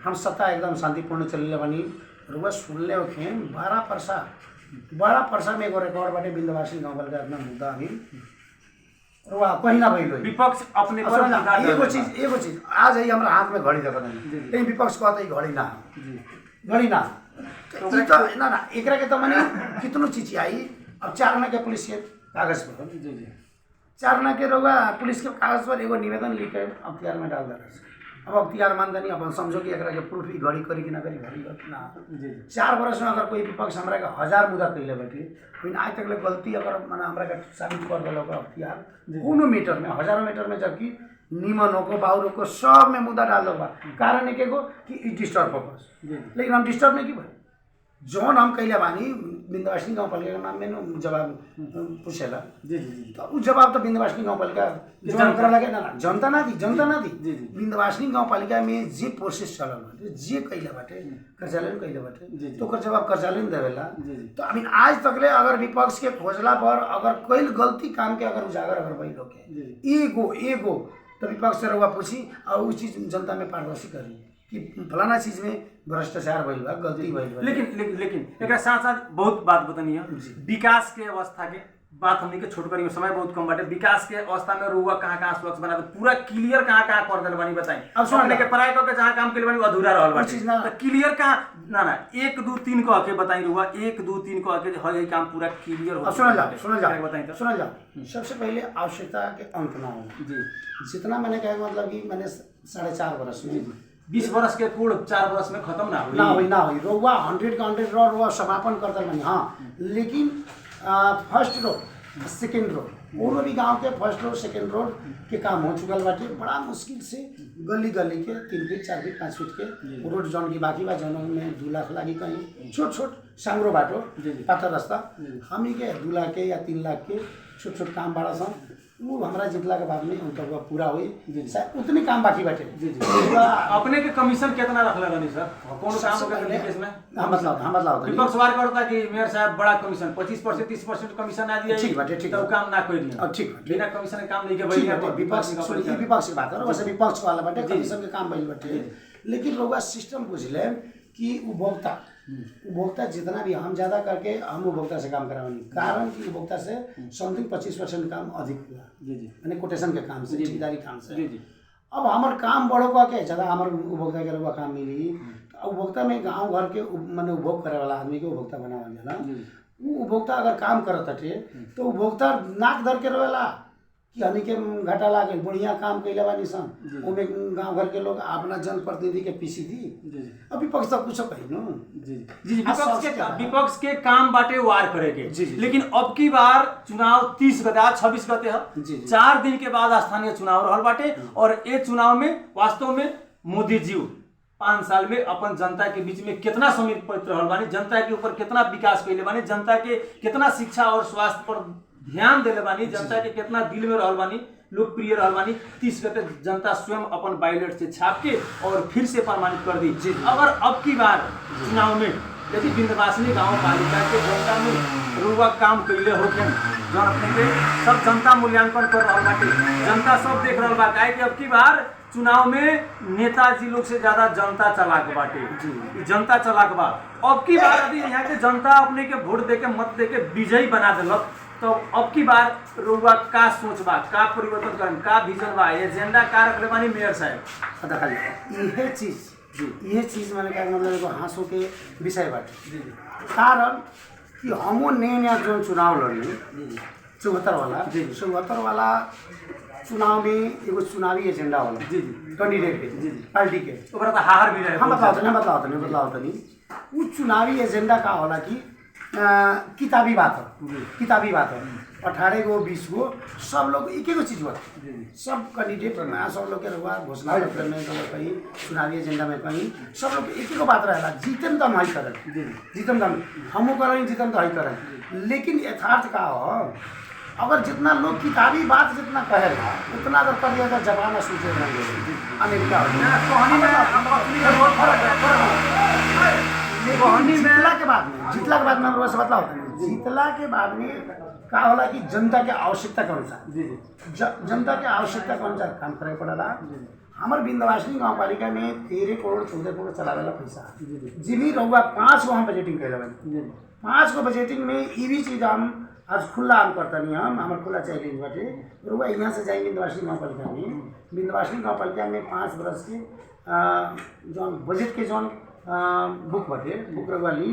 हम सत्ता एकदम शांतिपूर्ण चले बानी रुआ सुनले होखें 12 परसा में एगो रिकॉर्ड बाटे बिंदवासिनी गाँव का अपना मुद्दा अभी रुआ कहीं ना भइल होई विपक्ष अपने पर उतार एगो देले बा। चीज आज है हमरा हाथ में घड़ी देखत नहीं लेकिन विपक्ष कहता है घड़ी ना घड़ी ना तो ई तो ना एकरा के तो माने कितनो चीज आई अब 4 आना के पुलिस के कागज पर जी जी 4 आना के रउआ पुलिस के कागज पर एगो निवेदन लिख के अख्तियार में डाल दे अब अख्तियार मानदनी अपन समझो कि एकरा के प्रूफ ही घड़ी करी कि ना करी घड़ी कि ना जी जी 4 वर्ष में अगर कोई विपक्ष हमरा के 1000 मुद्दा कैले बैठे लेकिन आज तक ले गलती अगर माने हमरा के साबित कर देलो का अख्तियार कोनो मीटर में हजारों मीटर में जबकि निमन को बाउर को सब में मुद्दा डाल दो कारण एक एगो कि डिस्टर्ब पर्पस लेकिन हम डिस्टर्ब नहीं की भाई जौन हम कैले बानी बिंदवासिनी गाँव पालिका के नाम में जवाब पूछेला जी जी जी तो उ जवाब तो बिंदवासिनी गाँव पालिका जौन करे लगे ना जनता ना दी जी, जी। बिंदवासिनी गाँव पालिका में जे प्रोसेस चलल बाटे जे कैले बाटे कार्यालय कैले जी, बाटे जी। तो ओकर जवाब कार्यालय देवेला जी, जी। तो अभी आज तक ले अगर विपक्ष के खोजला पर अगर कोई गलती काम के अगर उजागर अगर भइल जी, होके एगो तो विपक्ष से रउआ पूछी और उ चीज जनता में पारदर्शी करी कि फलाना चीज में भ्रष्टाचार भइल बा गलती भइल बा लेकिन लेकिन लेकिन एक साथ साथ बहुत बात बतानी है विकास के अवस्था के बात हमनी के छोट करी, समय बहुत कम बाटे। विकास के अवस्था में रुआ कहाँ स्वच्छ बना दे, पूरा क्लियर कहाँ कर देल बानी बताई। अब सुन अपने के पढ़ाई करके जहाँ काम के बानी अधूरा रहल बाटे, चीज ना तो क्लियर कहाँ ना 1 2 3 कह के बताई रुआ, 1 2 3 कह के हर काम पूरा क्लियर हो। अब सुनल जाओ बताई तो सुनल जाओ। सबसे पहले आवश्यकता के अंत ना हो जी, जितना मैंने कहा मतलब कि मैंने 4.5 वर्ष में 20 वर्ष के पूर्ण 4 वर्ष में खत्म ना हुई रउआ 100 का 100 रउआ समापन करता बनी। हाँ, लेकिन फर्स्ट रोड सेकेंड रोड कोनो भी गांव के फर्स्ट रोड सेकेंड रोड के काम हो चुकल बाटे। बड़ा मुश्किल से गली गली के 3 फीट 4 फीट 5 फीट के रोड जौन की बाकी बा, जौन में 2 लाख लागी, कहीं छोट छोट सांगरो बाटो पाता रास्ता हमी के 2 लाख के या 3 लाख के छोट छोट काम बड़ा सा वो हमारा जितला के बाद में उनका पूरा हुई, उतनी काम बाकी बाटे। अपने के कमीशन कितना रखले रहनी सर? कौन काम के केस में हम बतलाओ विपक्ष वार करता कि मेयर साहब बड़ा कमीशन 25% 30% कमीशन ना दिया, ठीक बाटे, ठीक तो काम ना कोई नहीं। ठीक बिना कमीशन के काम नहीं के भइल। विपक्ष की बात है, वैसे विपक्ष वाला बाटे कमीशन के काम भइल बाटे। लेकिन रउआ सिस्टम बुझले कि उपभोक्ता जितना भी हम ज़्यादा करके हम उपभोक्ता से काम करावानी, कारण कि उपभोक्ता से समथिंग 25% काम अधिक हुआ मैंने कोटेशन के काम से, ठेकेदारी काम से। अब हमार काम बढ़ो कह के ज़्यादा हमार उपभोक्ता के रुआ काम मिली, तो उपभोक्ता में गाँव घर के मैंने उपभोग करे वाला आदमी के उपभोक्ता बनावल जाला। वो उपभोक्ता अगर काम करत हटे तो उपभोक्ता नाक धर के रहेला कि हमी के घाटा लागे, बढ़िया काम कैले बानी सन, ओमे गांव घर के लोग अपना जनप्रतिनिधि के पीसी दी। अब विपक्ष तक कुछ कही नो जी विपक्ष के काम बाटे वार करे के। लेकिन अब की बार चुनाव 30 गते आज 26 गते है, 4 दिन के बाद स्थानीय चुनाव रहल बाटे। और ये चुनाव में वास्तव में मोदी जी 5 साल में अपन जनता के बीच में कितना समर्पित रहल बानी, जनता के ऊपर कितना विकास कैले बानी, जनता के कितना शिक्षा और स्वास्थ्य पर ध्यान देले बानी, जनता के कितना दिल में रहल बानी, लोकप्रिय रहल बानी। 30 गते जनता स्वयं अपन बैलेट से छाप के और फिर से प्रमाणित कर दी। अगर अब की बार चुनाव में यदि विंध्यवासिनी गाँव पालिका के जनता में रुआ काम कैले होके जौन अपने के सब जनता मूल्यांकन कर रहल बाटे, जनता सब देख रहल बा। काहे कि अब की बार चुनाव में नेताजी लोग से ज्यादा जनता चलाक बाटे, जनता चलाक बा। अब की बार यदि यहाँ के जनता अपने के वोट दे के मत दे के विजयी बना दिलक, तो अब की बार रुआ का सोच बा, का परिवर्तन करन, का विजन बा, एजेंडा का रखले बानी मेयर साहब? यह चीज मैंने कहा मतलब एगो हाँसो के विषय बाटे। कारण कि हमो नया जो चुनाव लड़नी 74 वाला चुनाव में एगो चुनावी एजेंडा होला कैंडिडेट के पार्टी के, ओकरा त हार भी रहे। हम बतलाओ तनी वो चुनावी एजेंडा का होला कि किताबी बात हो 18 गो 20 गो सब लोग एक एगो चीज बता, सब कैंडिडेट में सब लोग के रहुआ घोषणा पत्र में कहीं चुनावी एजेंडा में कहीं सब लोग एक एगो बात रहेला, जीतम तो हम ही करन, जीतम तो हमू करन, जीतम तो ही करन। लेकिन यथार्थ का हो अगर जितना लोग किताबी बात जितना कहेगा उतना अगर कर लिया तो जमाना सूझे अमेरिका जीतला के बाद में हम रोज बतलाओ जीतला के बाद में का होला कि जनता के आवश्यकता के अनुसार जनता के आवश्यकता के अनुसार काम करे पड़ेला। हमारे विंध्यवासिनी गाँव पालिका में 13 करोड़ 14 करोड़ चलावेला पैसा जी भी रहुआ 5 गो हम बजटिंग कैले बानी। 5 गो बजटिंग में ये भी चीज हम आज खुला हम करता नहीं, हम हमारे खुला चैलेंज बाटे रुआ यहाँ से जाए विंध्यवासिनी गाँव पालिका में। विंध्यवासिनी गाँव पालिका में 5 बरस के जौन बजट के जौन बुक बाटे बुक रहुआ ली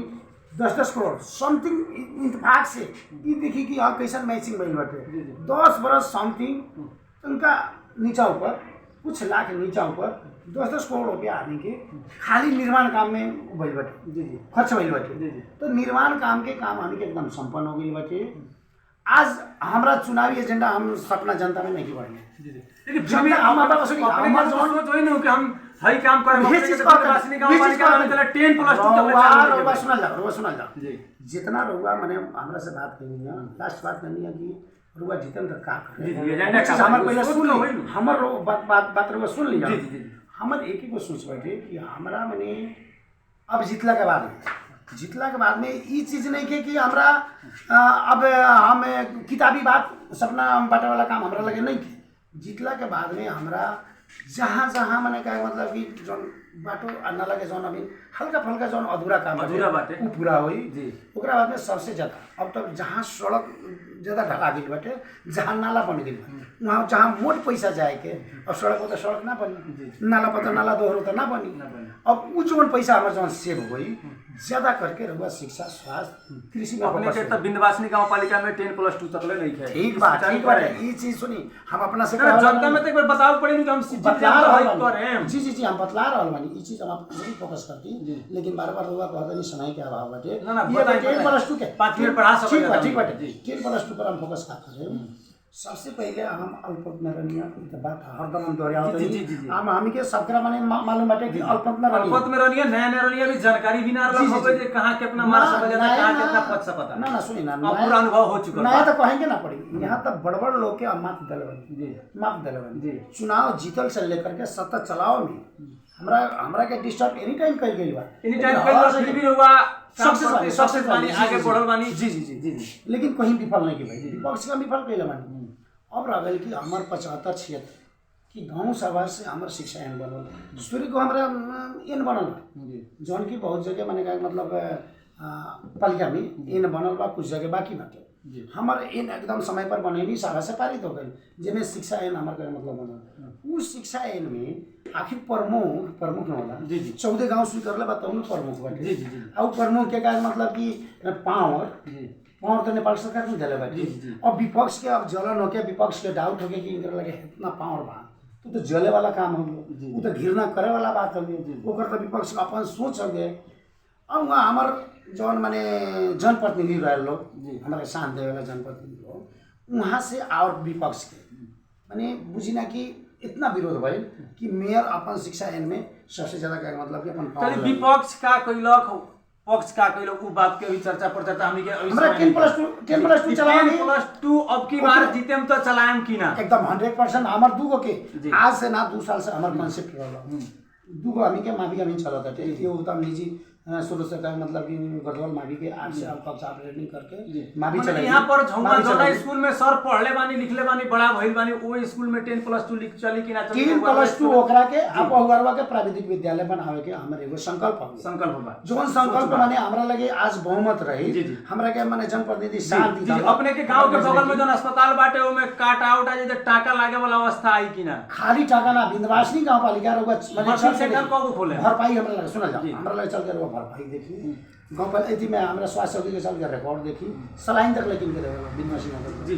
10-10 करोड़ समथिंग इंतफाक से ये देखी कि हाँ कैसा मैचिंग बन बाटे 10 बरस समथिंग उनका नीचा ऊपर कुछ लाख नीचा ऊपर 10-10 करोड़ रुपया आने के खाली निर्माण काम में भइल बाटे खर्च भइल बाटे। तो निर्माण काम के काम आने के एकदम संपन्न हो गई बाटे। आज हमारा चुनावी एजेंडा हम सपना जनता में नहीं बढ़ने लेकिन हमारा हम हई काम कर सुनल जाओ जितना रहुआ मैंने हमरा से बात करनी है लास्ट बात करनी है कि रुआ जितन तक का हमारे पहले सुन लो हमर बात रुआ सुन लिया। हमर एक ही को सोच बैठे कि हमरा मैंने अब जितला के बाद में ये चीज नहीं के कि हमरा अब हम किताबी बात सपना बाटे वाला काम हमरा लगे नहीं के। जितला के बाद में हमरा जहाँ मैंने कहा मतलब कि जौन बाटो ना लगे जौन अभी हल्का फल्का जौन अधूरा काम अधूरा बाटे वो पूरा हुई। ओकरा बाद में सबसे ज़्यादा अब तक जहाँ सड़क ज़्यादा ढका गई बाटे, जहाँ नाला बन गई वहाँ जहाँ मोट पैसा जाए के अब सड़क पर तो सड़क ना बनी, नाला पर तो नाला दोहरो तो ना बनी। अब उ जोन पैसा हमारे जहाँ सेव हुई ज़्यादा करके रहुआ शिक्षा स्वास्थ्य कृषि में अपने के तो विंध्यवासिनी गाँव पालिका में 10+2 तक ले नहीं है। ठीक बात ये चीज़ सुनी हम अपना से जनता में तो एक बार बताओ पड़े कि हम जी जी जी हम बतला रहा बानी ये चीज़ हम आप फोकस करती, लेकिन बार बार रहुआ कहता नहीं समय के अभाव बाटे 10+2 के 5 मिनट पढ़ा सकते ठीक बाटे 10+2 पर हम फोकस का करें। सबसे पहले हम अल्पमरणीय बात हरदम हम दोहराते हम हमी के सबकरा माने मालूम बाटे कि अल्पमरणीय नया रनिया भी जानकारी भी ना रहल होबे जे कहां कितना मार सकल जाता कहां कितना पच सकता ना सुनी ना पूरा अनुभव हो चुका नया तो कहेंगे ना पड़ी। यहाँ तक बड़बड़ लोग के माफ दलवन चुनाव जीतल से लेकर के सत्ता चलाओ में हमरा के डिस्टर्ब एनी टाइम कइल गइल बा, एनी टाइम कइल फिर भी हुआ सक्सेस बानी आगे बढ़ल बानी जी लेकिन कहीं विफल नहीं की भाई, विपक्ष का विफल कइल बानी। अब रह गई कि हमार 75-76 कि गाँव सभा से हमार शिक्षा एन बनल दूसरी को हमारा एन बनल जौन की बहुत जगह मैंने कहा मतलब पालिका में एन बनल बा, कुछ जगह बाकी बाटे हमार एन एकदम समय पर बनेली सभा से पारित हो गई जिसमें शिक्षा एन हमारे मतलब बनल। उस शिक्षा एन में आखिर प्रमुख न होला 14 गाँव स्वीकार बताऊँ प्रमुख बाटे और प्रमुख के कारण मतलब कि पावर तो नेपाल सरकार नहीं दिले बाटे। अब विपक्ष के अब जलन होके विपक्ष के डाउट होके कि इनकर लगे इतना पावर बा तो जले वाला काम हो गया, वो तो घृणा करे वाला बात हो गई, ओकर तो विपक्ष का अपन सोच हो गए। अब वहाँ हमार जौन माने जनप्रतिनिधि रहे लोग हमारे साथ देवे वाला जनप्रतिनिधि लोग वहाँ से और विपक्ष के माने बुझी ना कि इतना विरोध भइल कि मेयर अपन शिक्षा एन में सबसे ज्यादा क्या मतलब कि अपन विपक्ष का कइलक पक्ष का कइलक उ बात के भी चर्चा हमनी के हमरा 10+2 चलाएम 10+2 अब की बार जीतेम तो चलाएम की ना एकदम 100% हमार दूगो के आज से ना 2 साल से हमार कॉन्सेप्ट रहल दूगो हमी के माफी हमी चलत है ये होता निजी शुरू से का मतलब कि गढ़वाल मावी के 8 से अब कक्षा ऑपरेटिंग करके मावी चले यहाँ पर झौंगा जोड़ा स्कूल में सर पढ़ले बानी लिखले बानी बड़ा भइल बानी वो स्कूल में 10+2 लिख चली कि ना चली 10+2 ओकरा के आप हुआरवा के प्राविधिक विद्यालय बनावे के हमर एगो संकल्प बा जोन संकल्प माने हमरा लगे आज बहुमत रही हमरा के माने जनप्रतिनिधि साथ दी अपने के गांव के बगल में जोन अस्पताल बाटे ओ में काट आउट आ जे टाका लागे वाला अवस्था आई कि ना खाली टाका ना विंध्यवासिनी गांव पालिका रउवा माने सेंटर को खोले भरपाई हमरा लगे सुना जा हमरा लगे चल के भरपाई देखी गाँव पर अथी में हमारा स्वास्थ्य के चल के रिकॉर्ड देखी सलाइन तक लेकिन के देवेला विंध्यवासिनी जी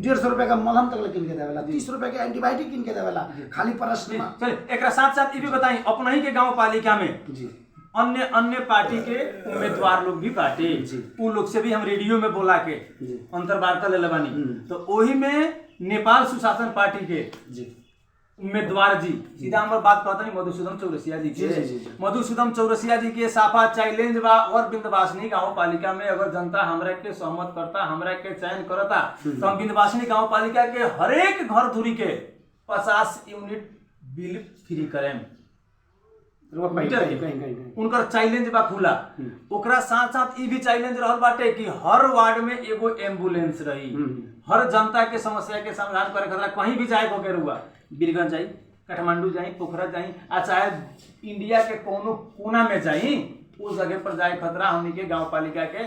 150 रुपये का मलहम तक लेकिन के देवेला 30 रुपये के एंटीबायोटिक किन के देवेला खाली प्रश्न चलिए एक साथ ये भी बताई अपना ही के गाँव पालिका में जी अन्य पार्टी के उम्मीदवार लोग भी बाटे उन लोग से भी हम रेडियो में बोला के अंतर्वार्ता ले बानी तो वही में नेपाल सुशासन पार्टी के उम्मीदवार जी सीधा हमारे बात कहता नहीं मधुसूदन चौरसिया जी के मधुसूदन चौरसिया जी के साफा चैलेंज बा और विंध्यवासिनी गाँव पालिका में अगर जनता हमरा के सहमत करता हमरा के चयन करता तो हम विंध्यवासिनी गाँव पालिका के हरेक घर दूरी के 50 यूनिट बिल फ्री करें उनकर चैलेंज बा खुला। ओकरा साथ साथ ई भी चैलेंज रहल बाटे कि हर वार्ड में एगो एम्बुलेंस रही, हर जनता के समस्या के समाधान करे खातिर कहीं भी जाए होके रुआ बीरगंज जाई, काठमांडू जाई, पोखरा जाई, आ चाहे इंडिया के कोनो कोना में जाई उस जगह पर जाए खतरा हमनी के गाँव पालिका के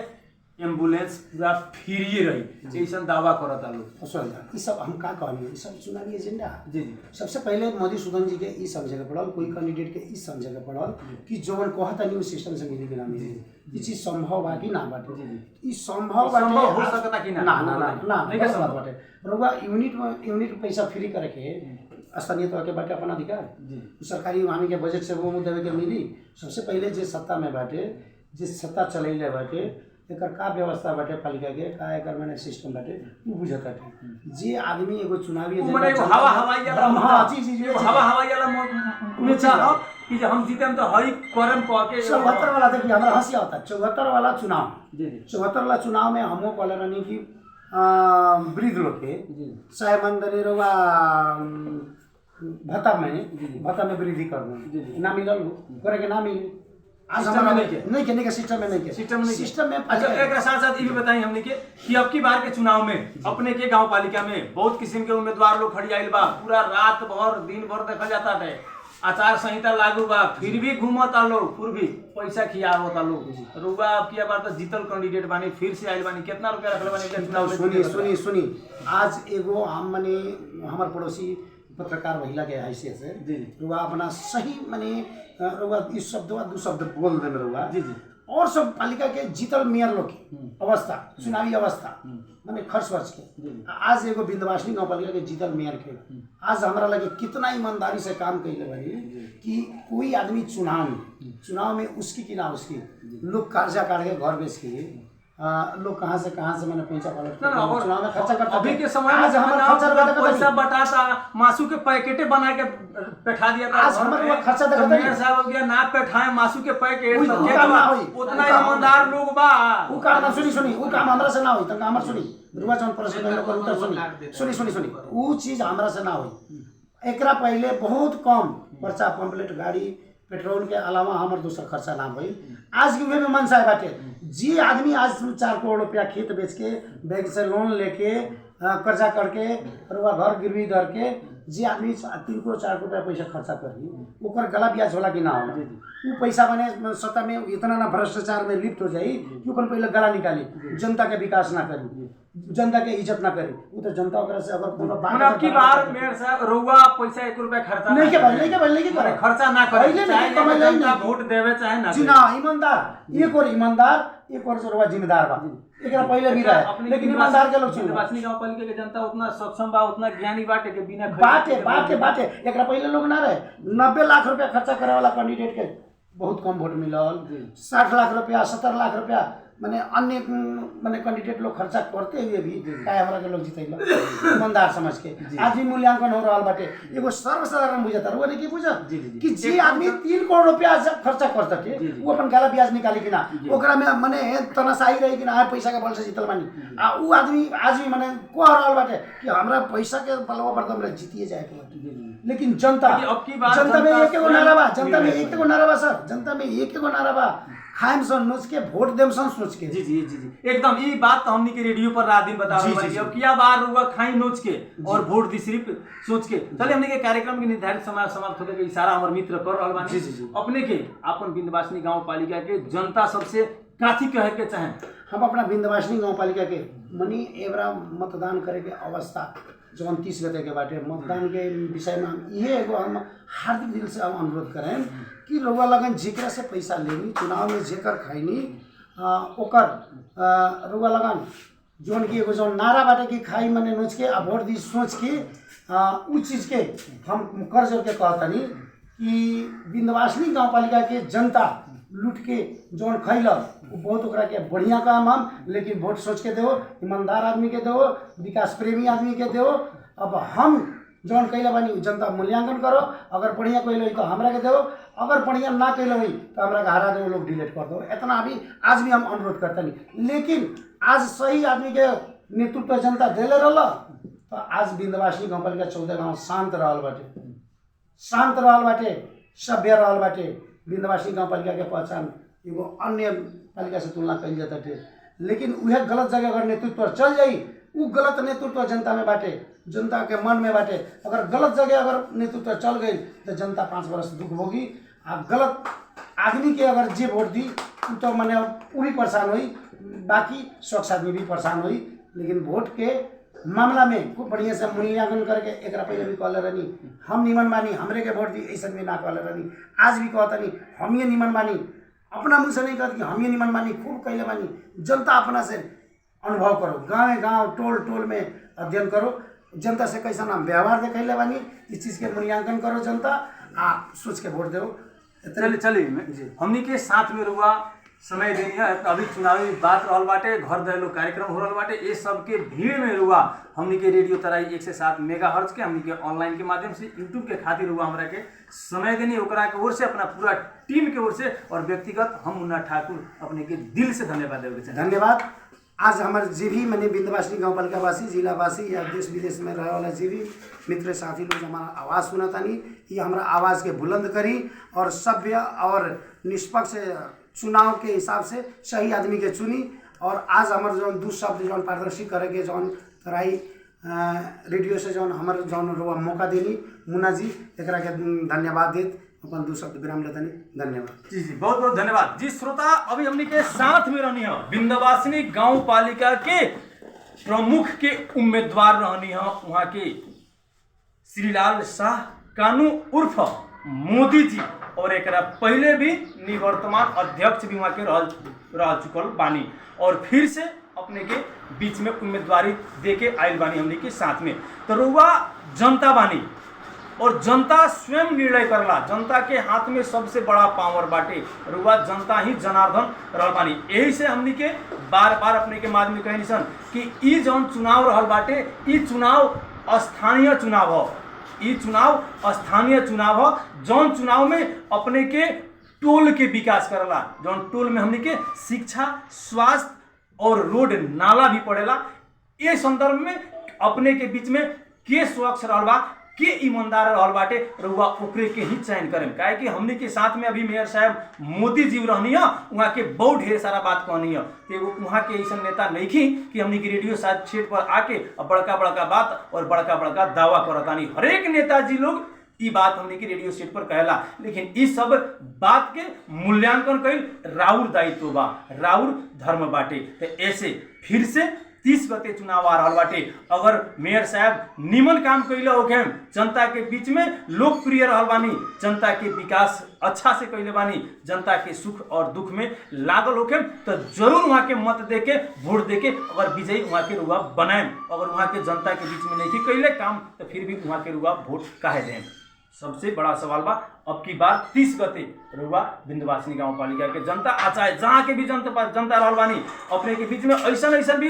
एम्बुलेंस पूरा फ्री रही ऐसा दावा करता लोग। ये सब हम का कहनी सब चुनावी एजेंडा जी सबसे पहले मधुसूदन जी के ई समझे के पड़ल, कोई कैंडिडेट के ई समझे के पड़ल कि जोन कहता नहीं सिस्टम से मिली के ना मिली ये चीज संभव बा कि ना बाटे ई संभव बाटे हो सकता कि ना नहीं कर सकत बाटे रुआ यूनिट पैसा फ्री करे के स्थानीय तौर के बाटे अपन अधिकार सरकारी वाहन के बजट से वो देवे के मिली। सबसे पहले जे सत्ता में बाटे जे सत्ता चलैले बाटे एकर का व्यवस्था बाटे पालिका के का एकर माने सिस्टम बाटे उ बुझत बाटे जे आदमी एगो चुनावी माने हवा हवाई वाला हां जी हवा हवाई वाला में चाहो कि हम जीतेम तो हई करम कह के 74 वाला देखिए हमरा हंसी आता 74 वाला चुनाव जी 74 वाला चुनाव में हमो कहले रहनी कि वृद्ध लोग के चाहे मंदिर रवा भत्ता में वृद्धि करना ना मिलल करे के ना मिली सिस्टम में सिस्टम में अच्छा एक साथ साथ ये भी बताई हमने के कि अब की बार के चुनाव में अपने के गांव पालिका में बहुत किस्म के उम्मीदवार लोग खड़ी आइल बा पूरा रात भर दिन भर देखा जाता है आचार संहिता लागू बा फिर भी घूमता लोग, फिर भी पैसा खियावता लोग। रुआ अब किया बात जीतल कैंडिडेट बानी, फिर से आइल बानी, कितना रुपया रखले बानी के चुनाव में? सुनी आज एगो हम माने हमार पड़ोसी पत्रकार महिला के हैसियत से रुआ अपना सही माने रुआ इस शब्द दो शब्द बोल दे रुआ जी जी। और सब पालिका के जीतल मेयर लोग की अवस्था, चुनावी अवस्था माने खर्च वर्च के आज एगो विंध्यवासिनी गाँव पालिका के जीतल मेयर के आज हमारा लगे कितना ईमानदारी से काम कैले भाई कि कोई आदमी चुनाव में उसकी कि ना उसकी लोग कर्जा काट के घर बेच के लोग कहाँ से मैंने पैसा पलट चुनाव में खर्चा करता। अभी के समय आज हमारा खर्चा पैसा बटाता, मासू के पैकेटे बना के बैठा दिया था। आज हमारा खर्चा देखा मेयर साहब हो गया ना बैठाए मासू के पैकेट, उतना ईमानदार लोग बा। वो काम सुनी वो काम हमरा से ना होई त हमर सुनी रुआ जौन प्रश्न लोग उत्तर सुनी वो चीज हमरा से ना होई। एकरा पहले बहुत कम पर्चा पंपलेट गाड़ी पेट्रोल के अलावा हमार दूसरा खर्चा ना भई। आज के वे में मनसा बाटे जी आदमी आज 4 करोड़ रुपया खेत बेच के बैंक से लोन लेके कर्जा करके रुआ घर गिरवी धर के जी आदमी 3 करोड़ 4 रुपया पैसा खर्चा करी ओकर गला ब्याज होला कि ना होला? वो पैसा बने सत्ता में इतना ना भ्रष्टाचार में लिप्त हो जाई कि ओकर पहले गला निकाली, जनता के विकास ना करी, जनता के इज्जत ना करी। वो तो जनता ओकरा से अगर पूरा बात की बार मेयर साहब रुआ पैसा 1 रुपया खर्चा नहीं के भाई खर्चा ना करे, चाहे जनता वोट देवे चाहे ना जी ना ईमानदार एक और रुआ जिम्मेदार बा एकरा पहले भी रहे लेकिन ईमानदार के लोग चुने। विंध्यवासिनी गांव पालिका के जनता उतना सक्षम बा, उतना ज्ञानी बाटे के बिना बाटे एकरा पहले लोग ना रहे। 90 लाख रुपया खर्चा करे वाला कैंडिडेट के बहुत कम वोट मिलल, 60 लाख रुपया 70 लाख रुपया माने अन्य माने कैंडिडेट लोग खर्चा करते हुए भी काहे हमरा के लोग जितैला ईमानदार समझ के। आज भी मूल्यांकन हो रहल बाटे एगो सर्वसाधारण बुझता रुआ नहीं की बुझ कि जे आदमी 3 करोड़ रुपया खर्चा कर सके वो अपन गला ब्याज निकाली कि ना ओकरा में माने तनाशाही रही कि ना पैसा के बल से जीतल बानी आ उ आदमी आज भी माने कह रहल बाटे कि हमरा पैसा के बलवा पर हमरा जीतिए जाए के बाटे। लेकिन जनता में एकेगो नारा बा, जनता में एकेगो नारा बा सर, जनता में एकेगो नारा बा खाइम सन नोच के वोट देम सन सोच के। जी एकदम ये बात तो हमनी के रेडियो पर रात दिन बता रहे हैं। अब किया बार हुआ खाई नोच के और वोट दी सिर्फ सोच के। चलिए हमने के कार्यक्रम के निर्धारित समय समाप्त होने के इशारा हमारे मित्र कर रहल बानी। अपने के अपन विंध्यवासिनी गांव पालिका के जनता सबसे काथी कहे के चाहे? हम अपना विंध्यवासिनी गांव पालिका के मनी एवरा मतदान करे के अवस्था जो 29 गते के बाटे मतदान के विषय में हम ये एगो हम हार्दिक दिल से हम अनुरोध करें कि रउआ लगन जेकरा से पैसा लेनी चुनाव में जेकर खैनी ओकर रउआ लगन जोन की एगो जो नारा बाटे कि खाई मने नोच के आ वोट दी सोच के उ चीज के हम कर जोर के कहतनी कि विंध्यवासिनी गाँव पालिका के जनता लूट के जौन खैल वो बहुत ओकरा के बढ़िया काम हम लेकिन वोट सोच के दो, ईमानदार आदमी के दो, विकास प्रेमी आदमी के दो। अब हम जौन कैले बानी जनता मूल्यांकन करो, अगर बढ़िया कैले तो हमरा के दो, अगर बढ़िया ना कैले हुई तो हमरा के हरा दो, लोग डिलीट कर दो। इतना अभी आज भी हम अनुरोध करते नहीं। लेकिन आज सही आदमी के नेतृत्व जनता दिले रहल तो आज विंध्यवासिनी गाँव पालिका 14 गाँव शांत रहल बाटे, सभ्य रहल बाटे। विंध्यवासिनी गाँव पालिका के पहचान एगो अन्य पालिका से तुलना कल जाता थे। लेकिन वह गलत जगह अगर नेतृत्व चल जाई वो गलत नेतृत्व जनता में बाटे, जनता के मन में बाटे। अगर गलत जगह अगर नेतृत्व चल गई तो जनता 5 वर्ष दुख होगी। आ गलत आदमी के अगर जे वोट दी तो मैंने वो भी परेशान हुई, बाकी स्वच्छ आदमी भी परेशान हुई। लेकिन वोट के मामला में खूब बढ़िया से मूल्यांकन करके एक पहले भी कहले रहनी हम निमन बानी, हमरे के वोट दी, ऐसा भी ना कहले रहनी। आज भी कहतनी हम ये निमन बानी, अपना मुँह से नहीं कहती हम ये निमन बानी, खूब कहले बानी। जनता अपना से अनुभव करो, गाँव टोल टोल में अध्ययन करो, जनता से कैसा नाम व्यवहार देखले बानी, इस चीज़ के मूल्यांकन करो, जनता आप सोच के वोट दो। चलिए हमनी के साथ में रुआ समय देनी है। अभी चुनावी बात रहल बाटे, घर दहलो कार्यक्रम हो रहल बाटे, ये सब के भीड़ में रुआ हमनी के रेडियो तराई 107 मेगाहर्ट्ज के हमनी के ऑनलाइन के माध्यम से यूट्यूब के खातिर रुआ हमरा के समय देनी। ओकरा के ओर से अपना पूरा टीम के ओर से और व्यक्तिगत हम मुन्ना ठाकुर अपने के दिल से धन्यवाद देवे। धन्यवाद। आज हमारे जे भी मैंने विंध्यवासिनी गाँव पालिका वासी, जिलावासी या देश विदेश में रहे वाला जे भी मित्र साथी लोग हमारा आवाज़ सुना तानी, ये हमारा आवाज़ के बुलंद करी और सभ्य और निष्पक्ष चुनाव के हिसाब से सही आदमी के चुनी। और आज हमारे जो 2 शब्द जो पारदर्शी करे के जौन तराई रेडियो से जौन हमारे जौन रुआ मौका देनी मुन्ना जी एकरा के धन्यवाद देत अपन 2 शब्द विराम लेतनी। धन्यवाद जी बहुत बहुत धन्यवाद जी। श्रोता अभी हमने के साथ में रहनी है विंध्यवासिनी गांव पालिका के प्रमुख के उम्मीदवार रहनी है वहाँ के श्रीलाल शाह कानू उर्फ मोदी जी, और एक पहले भी निवर्तमान अध्यक्ष भी वहाँ के रह चुकल बानी, और फिर से अपने के बीच में उम्मीदवारी दे के आयल बानी हमने के साथ में। तो रुआ जनता बानी और जनता स्वयं निर्णय करला, जनता के हाथ में सबसे बड़ा पावर बाटे, रुआ जनता ही जनार्दन रहल बानी। यही से हमनी के बार बार अपने के माध्यम में कहनी सन कि ई जौन चुनाव रहल बाटे ई चुनाव स्थानीय चुनाव हो, ई चुनाव स्थानीय चुनाव हो, जौन चुनाव में अपने के टोल के विकास करला, जौन टोल में हमनी के शिक्षा, स्वास्थ्य और रोड नाला भी पड़ेला। ये संदर्भ में अपने के बीच में के स्वच्छ रहल बा, के ईमानदार रहल बाटे, रुआ ओकरे के ही चयन करें। काहे कि हमने के साथ में अभी मेयर साहब मोदी जी रहनी है, वहाँ के बहुत ढेर सारा बात कहनी है, तो वहाँ के ऐसा नेता नहीं थी कि हमने की रेडियो सेट पर आके बड़का बड़का बात और बड़का बड़का दावा करतानी। हर एक नेताजी लोग ई बात हमने की रेडियो सेट पर कहला, लेकिन इस सब बात के मूल्यांकन कईल राउर दायित्व बा, राउर धर्म बाटे। तो ऐसे फिर से 30 गते चुनाव आ रहा बाटे, अगर मेयर साहब निमन काम कैले होखे, जनता के बीच में लोकप्रिय रहल बानी, जनता के विकास अच्छा से कैले बानी, जनता के सुख और दुख में लागल होखे, तो जरूर वहाँ के मत देके वोट देके अगर विजयी वहाँ के रुआ बनाएम। अगर वहाँ के जनता के बीच में नहीं कैले काम तो फिर भी वहाँ के रुआ वोट काहे दें। सबसे बड़ा सवाल बा अब की बार 30 गते रुआ विंध्यवासिनी गांव पालिका के जनता चाहे जहाँ के भी जनता रहल बानी, अपने के बीच में ऐसा भी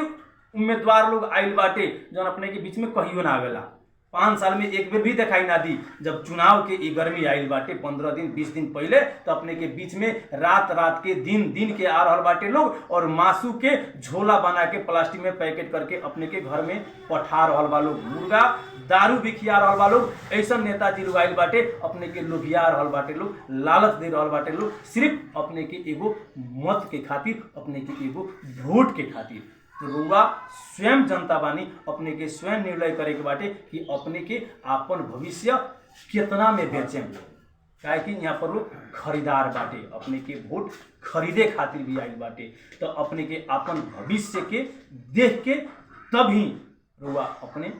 उम्मीदवार लोग आयल बाटे जौन अपने के बीच में कहियो ना आवेला, 5 साल में एक बेर भी दिखाई ना दी। जब चुनाव के ई गर्मी आयल बाटे 15 दिन 20 दिन पहले, तो अपने के बीच में रात के दिन के आ रहल बाटे लोग, और मासू के झोला बना के प्लास्टिक में पैकेट करके अपने के घर में पठा रहल बा लोग, मुर्गा दारू भी खिया रहल बा लोग। ऐसा नेताजी लोग आयल बाटे, अपने के लोभिया रहल बाटे लोग, लालच दे रहल बाटे लोग, सिर्फ अपने के एगो मत के खातिर, अपने के एगो वोट के खातिर। तो रुआ स्वयं जनता बानी, अपने के स्वयं निर्णय करे के बाटे कि अपने के आपन भविष्य कितना में बेचें। काहे कि यहाँ पर लोग खरीदार बाटे, अपने के वोट खरीदे खातिर भी आयल बाटे, तो अपने के आपन भविष्य के देख के तभी रुआ अपने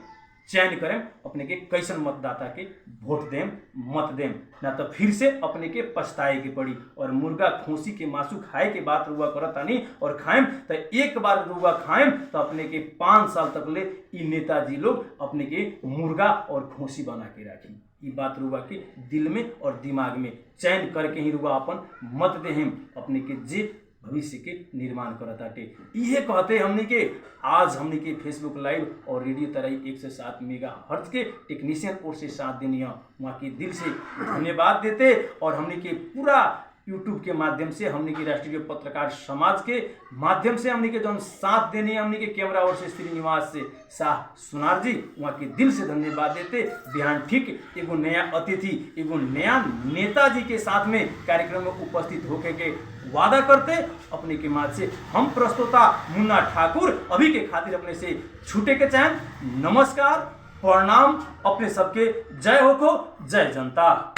चयन करें, अपने के कैसन मतदाता के वोट दें, मत दें, ना तो फिर से अपने के पछताए के पड़ी। और मुर्गा खोसी के मासू खाए के बात रुआ करतानी और खाएम तो एक बार रुआ खाएम तो अपने के 5 साल तक ले ई नेताजी लोग अपने के मुर्गा और खोसी बना के रखी। ये बात रुआ के दिल में और दिमाग में चयन करके ही रुआ अपन मत देहम, अपने के जे भविष्य के निर्माण करताटे। ये कहते हमने के आज हमने के फेसबुक लाइव और रेडियो तराई 107 मेगाहर्ट्ज के टेक्नीशियन ओर से साथ देनी है, वहाँ के दिल से धन्यवाद देते। और हमने के पूरा यूट्यूब के माध्यम से, हमने की राष्ट्रीय पत्रकार समाज के माध्यम से हमने के जौन साथ देने हमने के कैमरा और से श्रीनिवास से शाह सुनार जी, वहाँ के दिल से धन्यवाद देते। बिहान ठीक एगो नया अतिथि, एगो नया नेताजी के साथ में कार्यक्रम में उपस्थित होके के वादा करते। अपने के माध्यम से हम प्रस्तोता मुन्ना ठाकुर अभी के खातिर अपने से छूटे के चाहें। नमस्कार, प्रणाम, अपने सबके जय हो को, जय जनता।